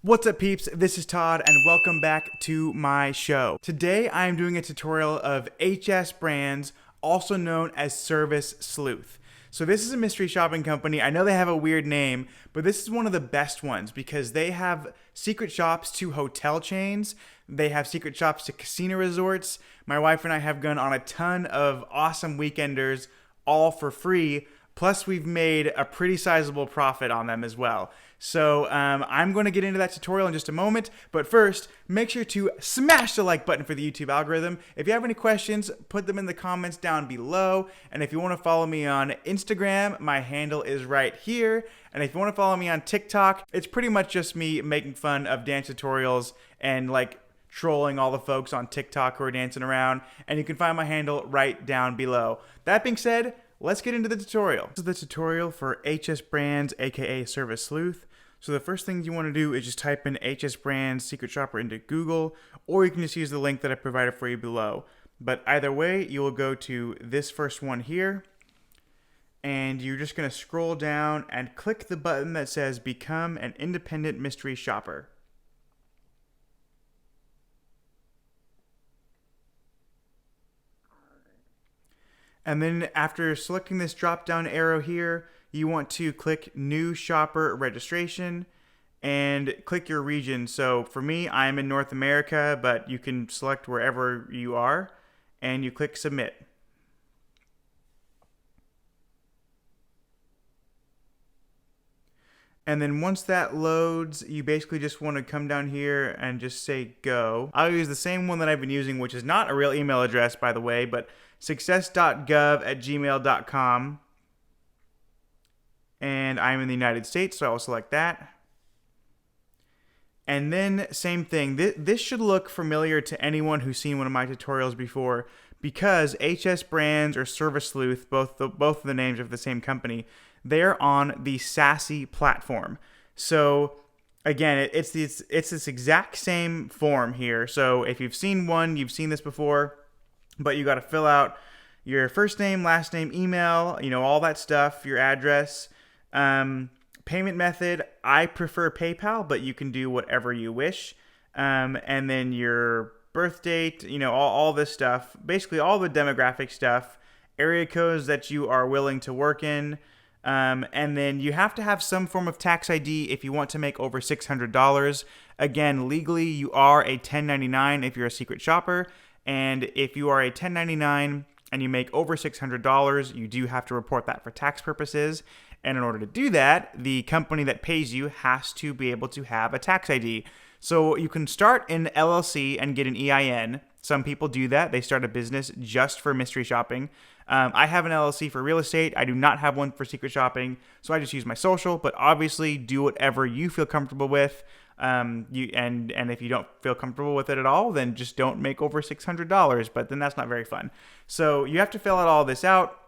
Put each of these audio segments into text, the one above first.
What's up, peeps? This is Todd and welcome back to my show. Today I am doing a tutorial of HS Brans, also known as Service Sleuth. So this is a mystery shopping company. I know they have a weird name, but this is one of the best ones because they have secret shops to hotel chains. They have secret shops to casino resorts. My wife and I have gone on a ton of awesome weekenders, all for free. Plus, we've made a pretty sizable profit on them as well. So I'm going to get into that tutorial in just a moment. But first, make sure to smash the like button for the YouTube algorithm. If you have any questions, put them in the comments down below. And if you want to follow me on Instagram, my handle is right here. And if you want to follow me on TikTok, it's pretty much just me making fun of dance tutorials and like trolling all the folks on TikTok who are dancing around. And you can find my handle right down below. That being said, let's get into the tutorial. This is the tutorial for HS Brans, aka Service Sleuth. So the first thing you want to do is just type in HS Brans Secret Shopper into Google, or you can just use the link that I provided for you below. But either way, you will go to this first one here, and you're just going to scroll down and click the button that says Become an Independent Mystery Shopper. And then after selecting this drop down arrow here, you want to click New Shopper Registration and click your region. So for me, I'm in North America, but you can select wherever you are and you click Submit. And then once that loads, you basically just want to come down here and just say go. I'll use the same one that I've been using, which is not a real email address, by the way, but success.gov@gmail.com. And I'm in the United States, so I will select that. And then same thing. This should look familiar to anyone who's seen one of my tutorials before, because HS Brans or Service Sleuth, both of the names of the same company, they're on the Sassy platform. So again, it's this exact same form here. So if you've seen one, you've seen this before, but you got to fill out your first name, last name, email, all that stuff, your address, payment method. I prefer PayPal, but you can do whatever you wish. And then your birth date, all this stuff, basically all the demographic stuff, area codes that you are willing to work in. And then you have to have some form of tax ID if you want to make over $600. Again, legally, you are a 1099 if you're a secret shopper. And if you are a 1099 and you make over $600, you do have to report that for tax purposes. And in order to do that, the company that pays you has to be able to have a tax ID. So you can start an LLC and get an EIN. Some people do that. They start a business just for mystery shopping. I have an LLC for real estate. I do not have one for secret shopping, so I just use my social. But obviously, do whatever you feel comfortable with. And if you don't feel comfortable with it at all, then just don't make over $600. But then that's not very fun. So you have to fill out all this out,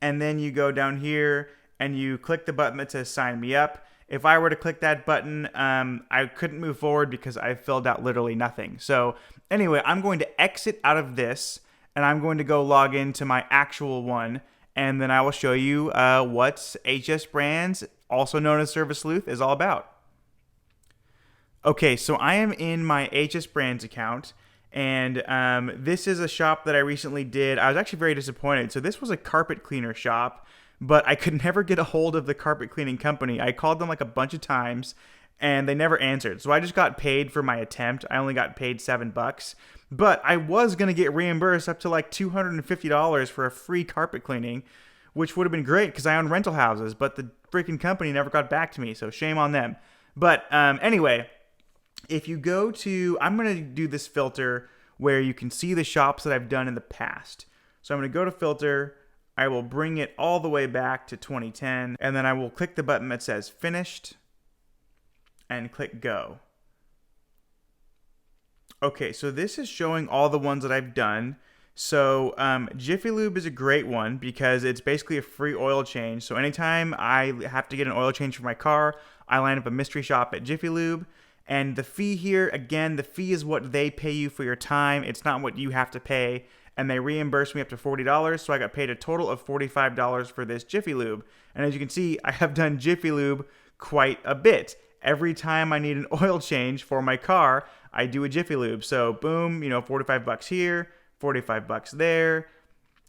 and then you go down here and you click the button that says Sign Me Up. If I were to click that button, I couldn't move forward because I filled out literally nothing. So anyway, I'm going to exit out of this, and I'm going to go log into my actual one, and then I will show you what HS Brans, also known as Service Sleuth, is all about. Okay, so I am in my HS Brans account, and this is a shop that I recently did. I was actually very disappointed. So this was a carpet cleaner shop, but I could never get a hold of the carpet cleaning company. I called them like a bunch of times, and they never answered. So I just got paid for my attempt. I only got paid $7, but I was going to get reimbursed up to like $250 for a free carpet cleaning, which would have been great because I own rental houses, but the freaking company never got back to me, so shame on them. But anyway, if you go to, I'm going to do this filter where you can see the shops that I've done in the past. So I'm going to go to filter. I will bring it all the way back to 2010, and then I will click the button that says finished and click go. Okay, so this is showing all the ones that I've done. So Jiffy Lube is a great one because it's basically a free oil change. So anytime I have to get an oil change for my car, I line up a mystery shop at Jiffy Lube. And the fee here, again, the fee is what they pay you for your time. It's not what you have to pay. And they reimbursed me up to $40, so I got paid a total of $45 for this Jiffy Lube. And as you can see, I have done Jiffy Lube quite a bit. every time I need an oil change for my car, I do a Jiffy Lube. So boom, $45 here, $45 there.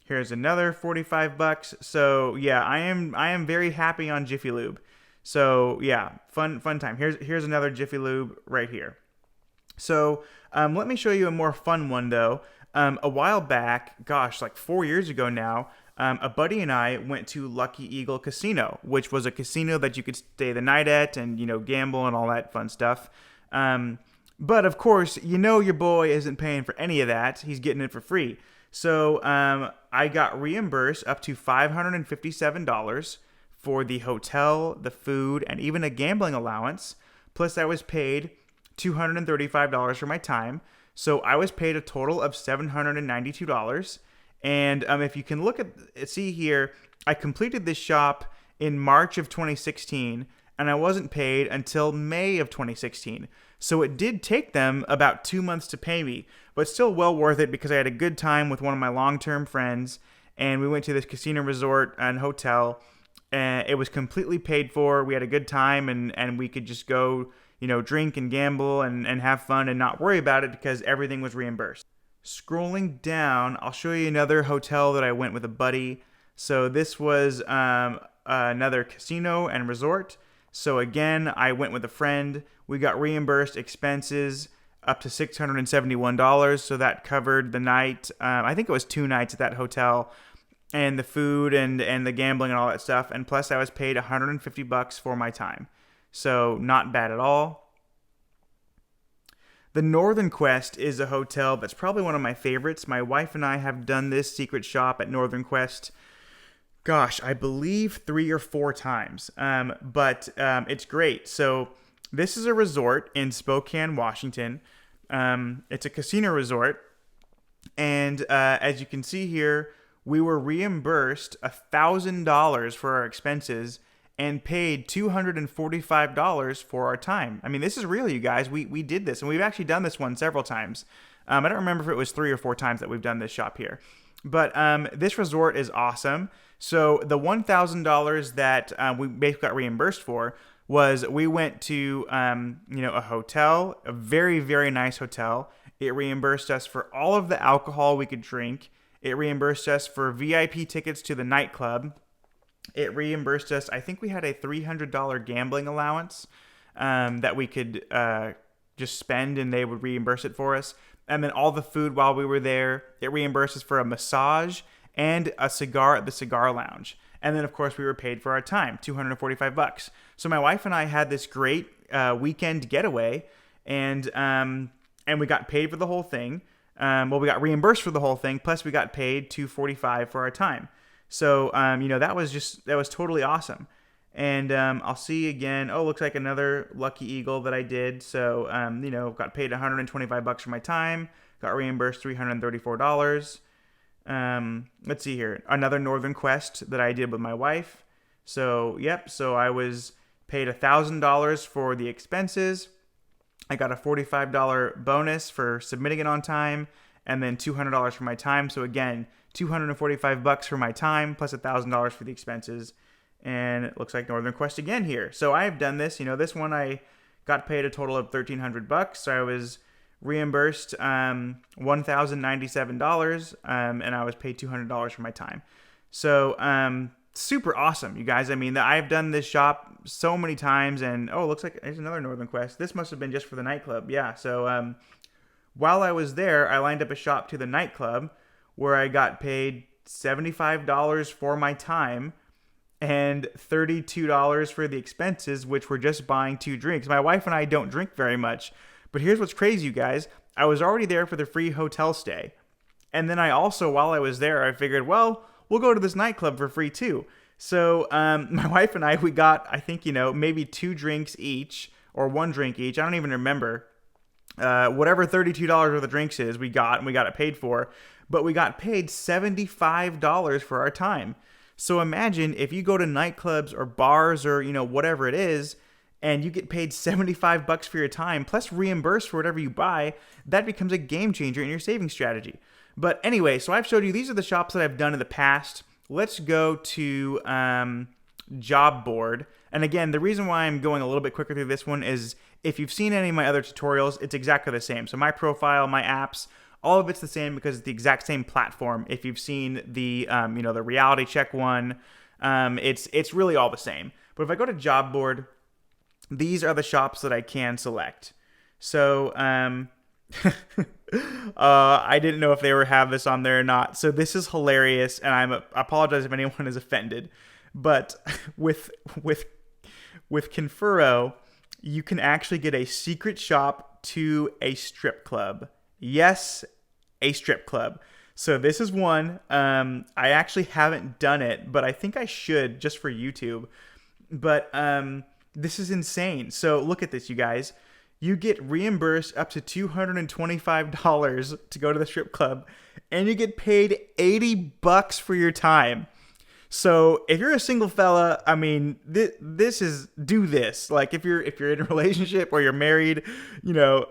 Here's another $45. So yeah, I am very happy on Jiffy Lube. So yeah, fun time. Here's another Jiffy Lube right here. So let me show you a more fun one though. A while back, gosh, like 4 years ago now, a buddy and I went to Lucky Eagle Casino, which was a casino that you could stay the night at and gamble and all that fun stuff. But of course, your boy isn't paying for any of that. He's getting it for free. So I got reimbursed up to $557 for the hotel, the food, and even a gambling allowance. Plus, I was paid $235 for my time. So I was paid a total of $792. And if you can see here, I completed this shop in March of 2016, and I wasn't paid until May of 2016. So it did take them about 2 months to pay me, but still well worth it because I had a good time with one of my long-term friends, and we went to this casino resort and hotel, and it was completely paid for. We had a good time, and we could just go, drink and gamble and have fun and not worry about it because everything was reimbursed. Scrolling down, I'll show you another hotel that I went with a buddy. So this was another casino and resort. So again, I went with a friend. We got reimbursed expenses up to $671. So that covered the night. I think it was 2 nights at that hotel, and the food and the gambling and all that stuff. And plus I was paid $150 for my time. So not bad at all. The Northern Quest is a hotel that's probably one of my favorites. My wife and I have done this secret shop at Northern Quest, gosh, I believe 3 or 4 times. But it's great. So this is a resort in Spokane, Washington. It's a casino resort. And as you can see here, we were reimbursed $1,000 for our expenses and paid $245 for our time. I mean, this is real, you guys. We did this, and we've actually done this one several times. I don't remember if it was 3 or 4 times that we've done this shop here. But this resort is awesome. So the $1,000 that we basically got reimbursed for was we went to a hotel, a very, very nice hotel. It reimbursed us for all of the alcohol we could drink. It reimbursed us for VIP tickets to the nightclub. It reimbursed us, I think we had a $300 gambling allowance that we could just spend, and they would reimburse it for us. And then all the food while we were there. It reimbursed us for a massage and a cigar at the cigar lounge. And then, of course, we were paid for our time, $245. So my wife and I had this great weekend getaway, and we got paid for the whole thing. We got reimbursed for the whole thing, plus we got paid $245 for our time. So, that was totally awesome. And I'll see again. Oh, looks like another Lucky Eagle that I did. So, got paid $125 for my time. Got reimbursed $334. Let's see here. Another Northern Quest that I did with my wife. So, yep. So I was paid $1,000 for the expenses. I got a $45 bonus for submitting it on time, and then $200 for my time. So again, $245 for my time plus $1,000 for the expenses. And it looks like Northern Quest again here. So I have done this. This one I got paid a total of $1,300. So I was reimbursed $1,097, and I was paid $200 for my time. So super awesome, you guys. I mean, I've done this shop so many times, and it looks like there's another Northern Quest. This must have been just for the nightclub. Yeah. So while I was there, I lined up a shop to the nightclub where I got paid $75 for my time and $32 for the expenses, which were just buying 2 drinks. My wife and I don't drink very much, but here's what's crazy, you guys. I was already there for the free hotel stay. And then I also, while I was there, I figured, well, we'll go to this nightclub for free too. So my wife and I, we got, I think, maybe 2 drinks each or 1 drink each. I don't even remember. Whatever $32 worth of drinks is, we got, and we got it paid for. But we got paid $75 for our time. So imagine if you go to nightclubs or bars or, whatever it is, and you get paid $75 for your time, plus reimbursed for whatever you buy, that becomes a game changer in your saving strategy. But anyway, so I've showed you, these are the shops that I've done in the past. Let's go to Job Board. And again, the reason why I'm going a little bit quicker through this one is if you've seen any of my other tutorials, it's exactly the same. So my profile, my apps, all of it's the same because it's the exact same platform. If you've seen the, the reality check one, it's really all the same. But if I go to job board, these are the shops that I can select. So, I didn't know if they have this on there or not. So this is hilarious, and I apologize if anyone is offended. But with Confuro, you can actually get a secret shop to a strip club. Yes, a strip club. So this is one. I actually haven't done it, but I think I should just for YouTube. But this is insane. So look at this, you guys. You get reimbursed up to $225 to go to the strip club, and you get paid $80 for your time. So if you're a single fella, I mean, this is, do this. Like if you're in a relationship or you're married,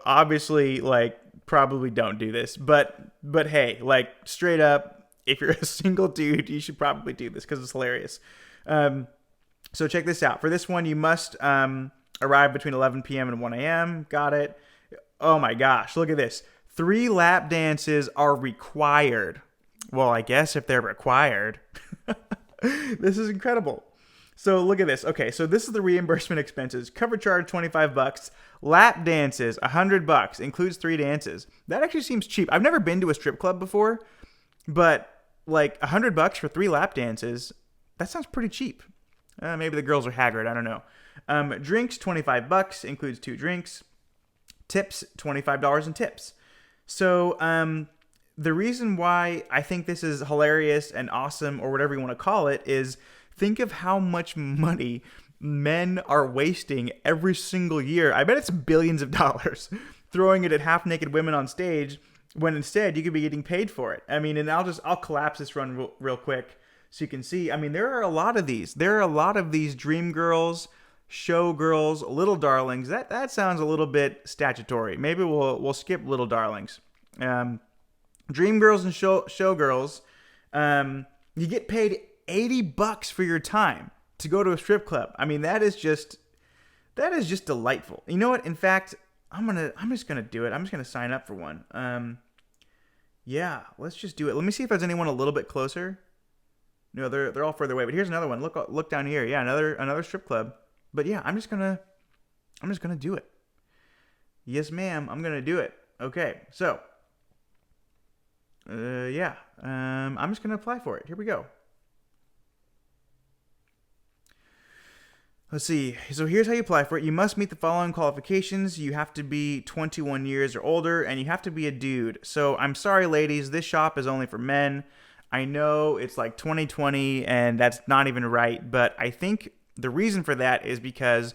obviously like probably don't do this. But hey, like straight up, if you're a single dude, you should probably do this because it's hilarious. So check this out. For this one, you must arrive between 11 p.m. and 1 a.m. Got it. Oh my gosh, look at this. 3 lap dances are required. Well, I guess if they're required. This is incredible. So look at this. Okay, so this is the reimbursement expenses. Cover charge $25. Lap dances $100. Includes 3 dances. That actually seems cheap. I've never been to a strip club before, but like $100 for 3 lap dances, that sounds pretty cheap. Maybe the girls are haggard. I don't know. Drinks $25. Includes 2 drinks. Tips $25 in tips. So the reason why I think this is hilarious and awesome, or whatever you want to call it, is think of how much money men are wasting every single year. I bet it's billions of dollars throwing it at half-naked women on stage when instead you could be getting paid for it. I mean, and I'll collapse this run real quick so you can see. I mean, there are a lot of these. There are a lot of these dream girls, show girls, little darlings. That sounds a little bit statutory. Maybe we'll skip little darlings. Dream girls and show girls, you get paid $80 for your time to go to a strip club. I mean, that is just delightful. You know what? In fact, I'm just gonna do it. I'm just gonna sign up for one. Yeah, let's just do it. Let me see if there's anyone a little bit closer. No, they're all further away. But here's another one. Look down here. Yeah, another strip club. But yeah, I'm just gonna do it. Yes, ma'am. I'm gonna do it. Okay, so. I'm just gonna apply for it. Here we go. Let's see. So here's how you apply for it. You must meet the following qualifications. You have to be 21 years or older, and you have to be a dude. So I'm sorry, ladies, this shop is only for men. I know it's like 2020, and that's not even right, but I think the reason for that is because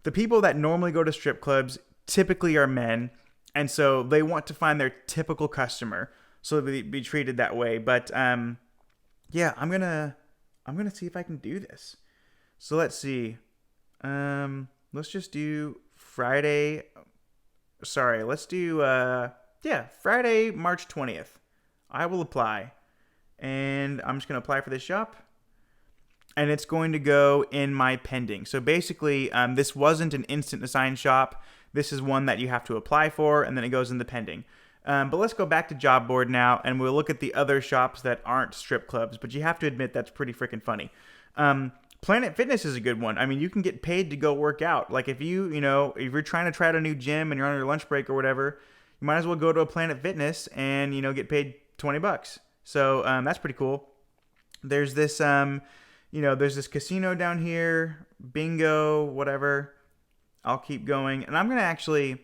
the people that normally go to strip clubs typically are men, and so they want to find their typical customer. So they be treated that way. But yeah, I'm gonna see if I can do this. So let's see. Let's just do Friday. Sorry, let's do Friday, March 20th. I will apply, and I'm just gonna apply for this shop, and it's going to go in my pending. So basically, this wasn't an instant assign shop. This is one that you have to apply for, and then it goes in the pending. But let's go back to job board now, and we'll look at the other shops that aren't strip clubs. But you have to admit that's pretty freaking funny. Planet Fitness is a good one. I mean, you can get paid to go work out. Like if you're trying to try out a new gym and you're on your lunch break or whatever, you might as well go to a Planet Fitness and get paid $20. So that's pretty cool. There's this there's this casino down here, bingo, whatever. I'll keep going, and I'm gonna actually.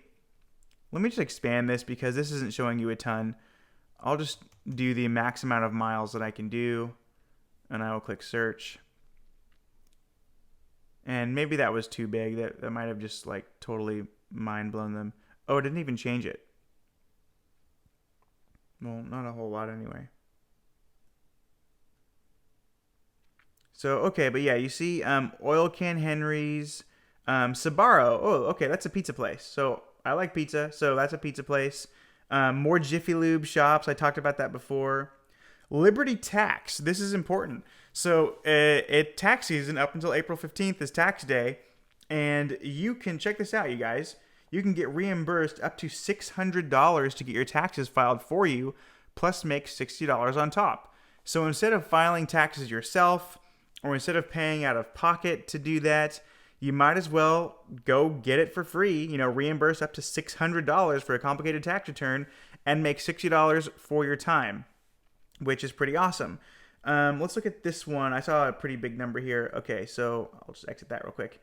Let me just expand this because this isn't showing you a ton. I'll just do the max amount of miles that I can do, and I will click search. And maybe that was too big. That might have just like totally mind blown them. Oh, it didn't even change it. Well, not a whole lot anyway. So, okay, but yeah, you see Oil Can Henry's, Sbarro. Oh, okay, that's a pizza place. So I like pizza, so that's a pizza place. More Jiffy Lube shops. I talked about that before. Liberty Tax. This is important. So tax season up until April 15th is tax day, and you can check this out, you guys. You can get reimbursed up to $600 to get your taxes filed for you, plus make $60 on top. So instead of filing taxes yourself, or instead of paying out of pocket to do that, you might as well go get it for free, reimburse up to $600 for a complicated tax return and make $60 for your time, which is pretty awesome. Let's look at this one. I saw a pretty big number here. Okay, so I'll just exit that real quick.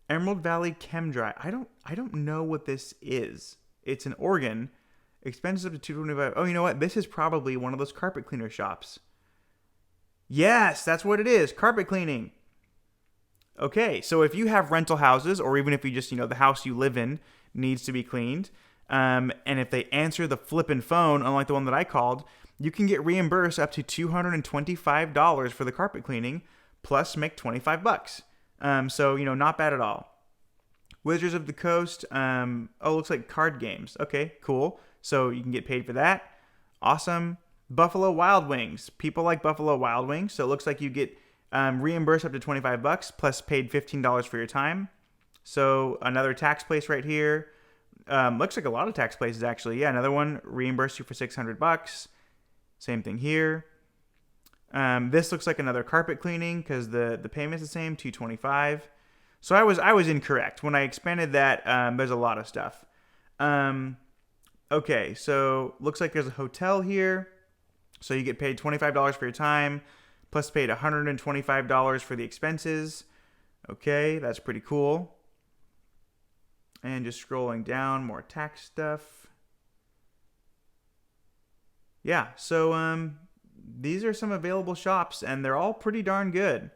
Emerald Valley Chem Dry. I don't know what this is. It's in Oregon. Expenses up to $225. Oh, you know what? This is probably one of those carpet cleaner shops. Yes, that's what it is. Carpet cleaning. Okay, so if you have rental houses, or even if you just, the house you live in needs to be cleaned, and if they answer the flippin' phone, unlike the one that I called, you can get reimbursed up to $225 for the carpet cleaning, plus make $25. So, not bad at all. Wizards of the Coast. Looks like card games. Okay, cool. So you can get paid for that. Awesome. Buffalo Wild Wings. People like Buffalo Wild Wings. So it looks like you get reimbursed up to $25, plus paid $15 for your time. So another tax place right here. Looks like a lot of tax places actually. Yeah, another one reimburse you for $600. Same thing here. This looks like another carpet cleaning because the payment's the same, $225. So I was incorrect when I expanded that. There's a lot of stuff. Okay, so looks like there's a hotel here. So you get paid $25 for your time, plus paid $125 for the expenses. Okay, that's pretty cool. And just scrolling down, more tax stuff. Yeah, so these are some available shops, and they're all pretty darn good.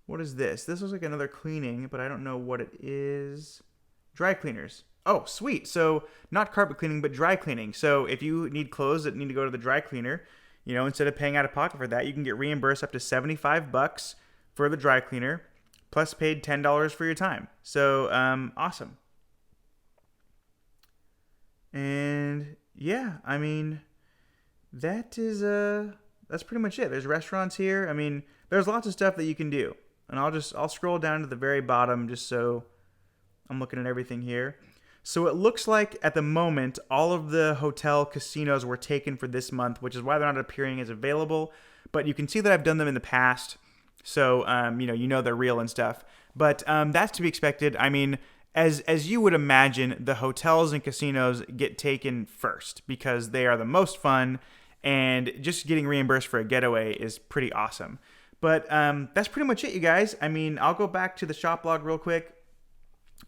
What is this? This looks like another cleaning, but I don't know what it is. Dry cleaners. Oh, sweet. So not carpet cleaning, but dry cleaning. So if you need clothes that need to go to the dry cleaner, instead of paying out of pocket for that, you can get reimbursed up to $75 for the dry cleaner, plus paid $10 for your time. So awesome. And yeah, I mean, that's pretty much it. There's restaurants here. I mean, there's lots of stuff that you can do. And I'll scroll down to the very bottom just so I'm looking at everything here. So it looks like at the moment, all of the hotel casinos were taken for this month, which is why they're not appearing as available. But you can see that I've done them in the past. So, they're real and stuff. But that's to be expected. I mean, as you would imagine, the hotels and casinos get taken first because they are the most fun. And just getting reimbursed for a getaway is pretty awesome. But that's pretty much it, you guys. I mean, I'll go back to the shop log real quick.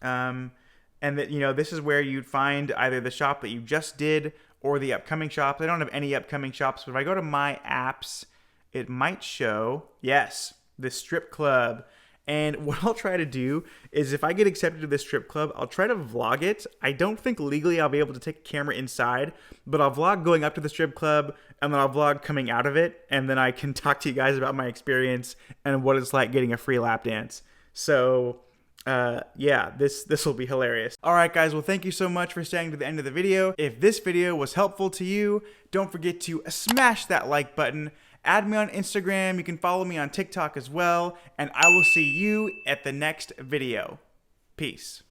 And that, this is where you'd find either the shop that you just did or the upcoming shops. I don't have any upcoming shops, but if I go to my apps, it might show, yes, the strip club. And what I'll try to do is if I get accepted to this strip club, I'll try to vlog it. I don't think legally I'll be able to take a camera inside, but I'll vlog going up to the strip club, and then I'll vlog coming out of it, and then I can talk to you guys about my experience and what it's like getting a free lap dance. So this will be hilarious. All right, guys. Well, thank you so much for staying to the end of the video. If this video was helpful to you, don't forget to smash that like button. Add me on Instagram. You can follow me on TikTok as well. And I will see you at the next video. Peace.